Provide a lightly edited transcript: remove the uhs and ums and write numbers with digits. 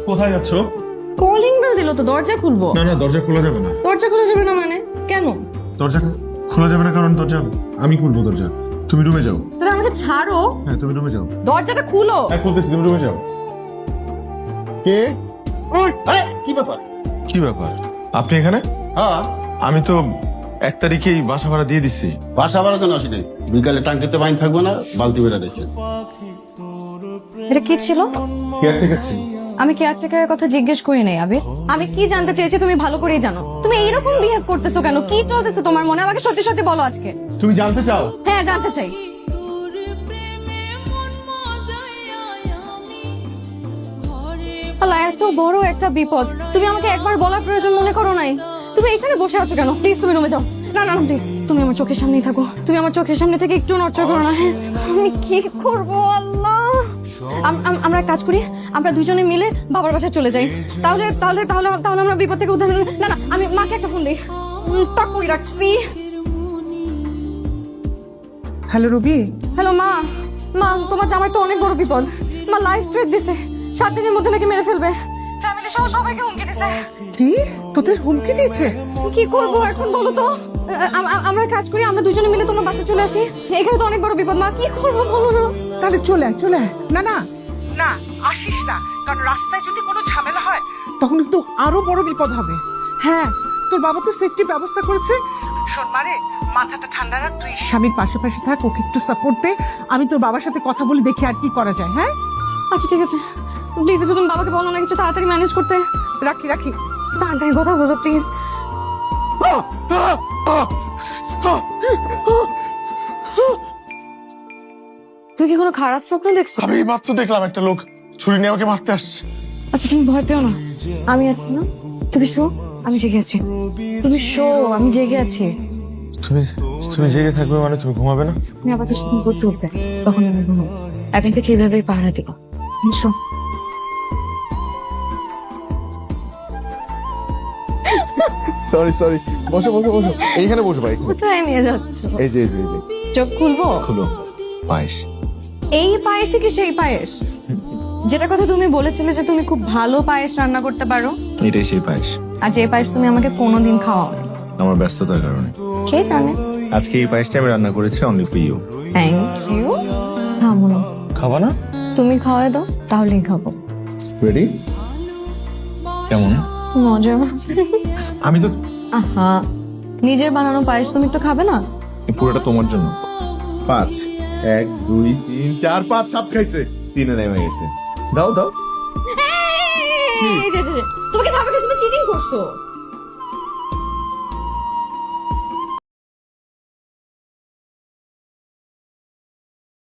কোথায় যাচ্ছ? Calling bell দিল তো, দরজা খুলবো। না না, দরজা খোলা যাবে না। দরজা খোলা যাবে না মানে? কেন? দরজা খোলা যাবে না কারণ দরজা আমি খুলবো। দরজা তুমি রুমে যাও। তাহলে আমাকে ছাড়ো। হ্যাঁ তুমি রুমে যাও। দরজাটা খুলো। হ্যাঁ খুলতেছি, তুমি রুমে যাও। কে? আরে কি ব্যাপার? কি ব্যাপার আপনি এখানে? হ্যাঁ, আমি তো 1 তারিখেই বাসা ভাড়া দিয়ে দিচ্ছি। বাসা ভাড়া যেন আসি নাই, বিকালে টাঙ্কিতে বাইন থাকবো না, বালতি বেড়া রেখে। এটা কি ছিল? কেয়ারটেকার ছিল। আমি কেয়ারটেকারের কথা জিজ্ঞেস করি নাই আবির। আমি কি জানতে চেয়েছি তুমি ভালো করেই জানো। তুমি এইরকম বিহেভ করতেছো কেন? কি চলতেছে তোমার মনে? আমাকে সত্যি সত্যি বলো আজকে। তুমি জানতে চাও? হ্যাঁ জানতে চাই। আল্লাহ, এত বড় একটা বিপদ তুমি আমাকে একবার বলার প্রয়োজন মনে করো নাই? তুমি এখানে বসে আছো কেন? প্লিজ তুমি রুমে যাও। না না প্লিজ, তুমি আমার চোখের সামনেই থাকো। তুমি আমার চোখের সামনে থেকে একটু নড়চড় করো না। হ্যাঁ, আমি কি করবো আল্লাহ? আমরা এক কাজ করি, আমরা দুজনে মিলে বাবার বাসায় চলে যাই। তাহলে তাহলে তাহলে তাহলে আমরা বিপদ থেকে উদ্ধার। না না, আমি মাকে একটা ফোন দিই। তা কই রাখছি। হ্যালো রবি। হ্যালো মা। মা, তোমার জামাই তো অনেক বড় বিপদ। মা লাইফ থ্রেট দিছে, 7 দিনের মধ্যে নাকি মেরে ফেলবে। ফ্যামিলি সহ সবাইকে হুমকি দিছে। কি তোদের হুমকি দিয়েছে? কি করব এখন বলো তো? আমরা কাজ করি, আমরা দুজনে মিলে তোমার বাসায় চলে আসি। এখানে তো অনেক বড় বিপদ মা, কি করবো বলো না? তাহলে চলে আয়, চলে আয়। না না না, আসিস না, কারণ রাস্তায় যদি কোনো ঝামেলা হয় তখন কিন্তু আরো বড় বিপদ হবে। হ্যাঁ, তোর বাবা তো সেফটি ব্যবস্থা করেছে। শোন মারে, মাথাটা ঠান্ডা রাখ, তুই স্বামীর পাশাপাশি থাক, ওকে একটু সাপোর্ট দে। আমি তোর বাবার সাথে কথা বলে দেখি আর কি করা যায়। হ্যাঁ আচ্ছা ঠিক আছে, প্লিজ একটু তুমি বাবাকে বলো না কিছু তাড়াতাড়ি ম্যানেজ করতে। রাখি রাখি। তাড়াতাড়ি কথা বলো প্লিজ। তুই কি কোনো খারাপ স্বপ্ন দেখছো? আমি মাত্র দেখলাম একটা লোক ছুরি নিয়ে আমাকে মারতে আসছে। আচ্ছা তুমি ভয় পেও না, আমি আছি না। তুমি শো, আমি জেগে আছি। তুমি শো, আমি জেগে আছি। তুমি তুমি জেগে থাকবে মানে তুমি ঘুমাবে না? তুমি আবার কিছু করতে উঠবে, তখন আমি ঘুমাবো। এখন থেকে এইভাবেই পাহারা দিব। শো। সরি সরি, বসো বসো বসো, এইখানে বসো ভাই। কোথায় নিয়ে যাচ্ছ? এই যে এই যে এই যে। চোখ খুলবো? খুলো। পায়েস। এই পায়েসে কি সেই পায়েস যেটা কথা তুমি বলেছিলে যে তুমি খুব ভালো পায়েস রান্না করতে পারো? এটাই সেই পায়েস। আর যে পায়েস তুমি আমাকে কোনোদিন খাওয়াও? আমার ব্যস্ততার কারণে। কে জানে। আজকে এই পায়েসটা আমি রান্না করেছি only for you. Thank you. খাবো না। খাবা না? তুমি খাওয়াই দাও, তাহলেই খাবো। রেডি? কেমন মজা। আমি তো আহা, নিজের বানানো পায়েস তুমি একটু খাবে না? এই পুরোটা তোমার জন্য। 5 1 2 3 4 5 ছাপ খাইছে, 3-এ নেমে গেছে। দাও দাও। এই যে, তোমাকে ভাবে তুমি চিটিং করছো।